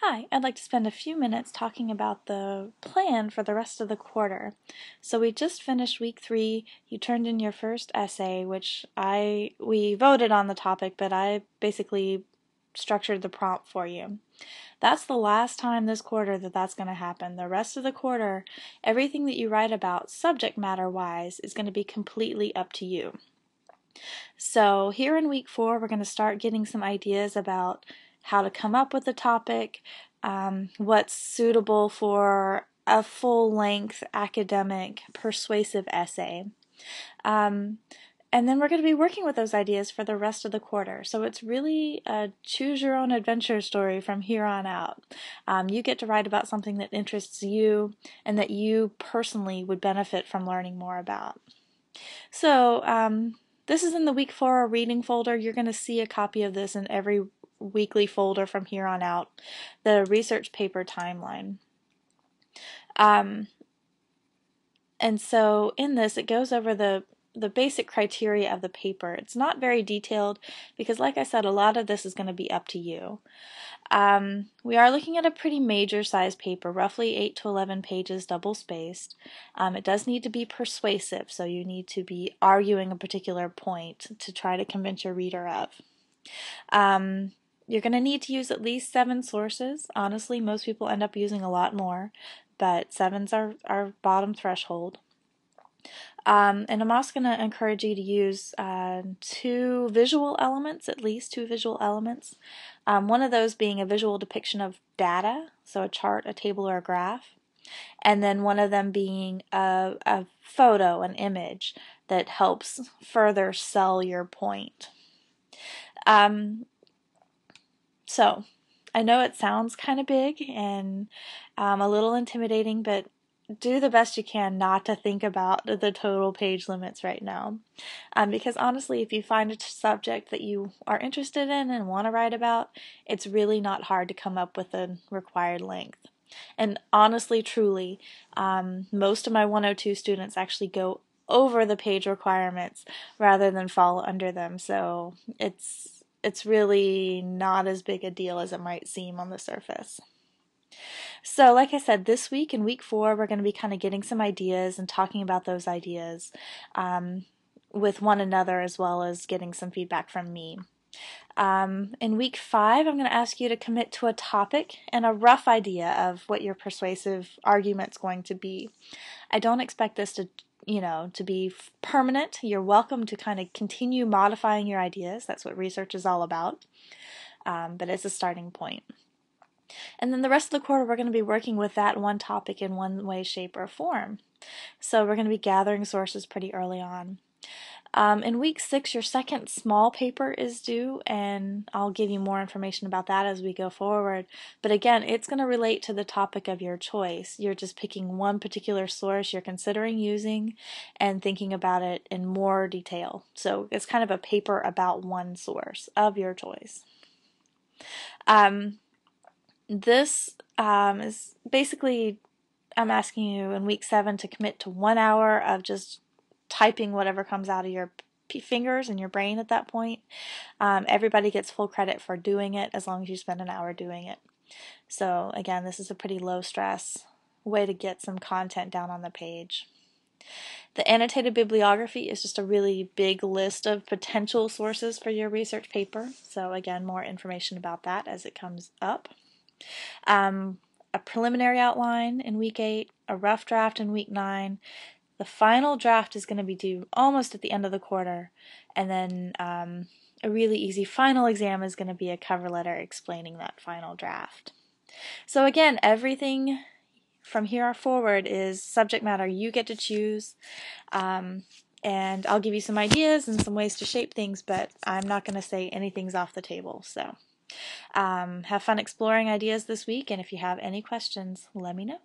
Hi, I'd like to spend a few minutes talking about the plan for the rest of the quarter. So we just finished week 3. You turned in your first essay, which we voted on the topic, but I basically structured the prompt for you. That's the last time this quarter that's going to happen. The rest of the quarter, everything that you write about subject matter wise is going to be completely up to you. So here in week 4, we're going to start getting some ideas about how to come up with the topic, what's suitable for a full-length academic persuasive essay. And then we're going to be working with those ideas for the rest of the quarter. So it's really a choose-your-own-adventure story from here on out. You get to write about something that interests you and that you personally would benefit from learning more about. So this is in the week 4 reading folder. You're going to see a copy of this in every weekly folder from here on out, the research paper timeline. And so in this, it goes over the basic criteria of the paper. It's not very detailed because, like I said, a lot of this is going to be up to you. We are looking at a pretty major size paper, roughly 8 to 11 pages, double spaced. It does need to be persuasive, so you need to be arguing a particular point to try to convince your reader of. You're going to need to use at least 7 sources. Honestly, most people end up using a lot more, but 7's our bottom threshold. And I'm also going to encourage you to use 2 visual elements, at least 2 visual elements. One of those being a visual depiction of data, so a chart, a table, or a graph. And then one of them being a photo, an image, that helps further sell your point. So, I know it sounds kind of big and a little intimidating, but do the best you can not to think about the total page limits right now. Because honestly, if you find a subject that you are interested in and want to write about, it's really not hard to come up with the required length. And honestly, truly, most of my 102 students actually go over the page requirements rather than fall under them, so it's really not as big a deal as it might seem on the surface. So like I said, this week in week 4, we're going to be kind of getting some ideas and talking about those ideas with one another, as well as getting some feedback from me. In week 5, I'm going to ask you to commit to a topic and a rough idea of what your persuasive argument's going to be. I don't expect this to be permanent. You're welcome to kind of continue modifying your ideas. That's what research is all about. But it's a starting point. And then the rest of the quarter, we're going to be working with that one topic in one way, shape, or form. So we're going to be gathering sources pretty early on. In week 6, your second small paper is due, and I'll give you more information about that as we go forward. But again, it's going to relate to the topic of your choice. You're just picking one particular source you're considering using and thinking about it in more detail. So it's kind of a paper about one source of your choice. This is basically, I'm asking you in week 7 to commit to 1 hour of just typing whatever comes out of your fingers and your brain at that point. Everybody gets full credit for doing it as long as you spend an hour doing it. So again, this is a pretty low stress way to get some content down on the page. The annotated bibliography is just a really big list of potential sources for your research paper. So again, more information about that as it comes up. A preliminary outline in week 8, a rough draft in week 9. The final draft is going to be due almost at the end of the quarter, and then a really easy final exam is going to be a cover letter explaining that final draft. So again, everything from here forward is subject matter you get to choose, and I'll give you some ideas and some ways to shape things, but I'm not going to say anything's off the table. So have fun exploring ideas this week, and if you have any questions, let me know.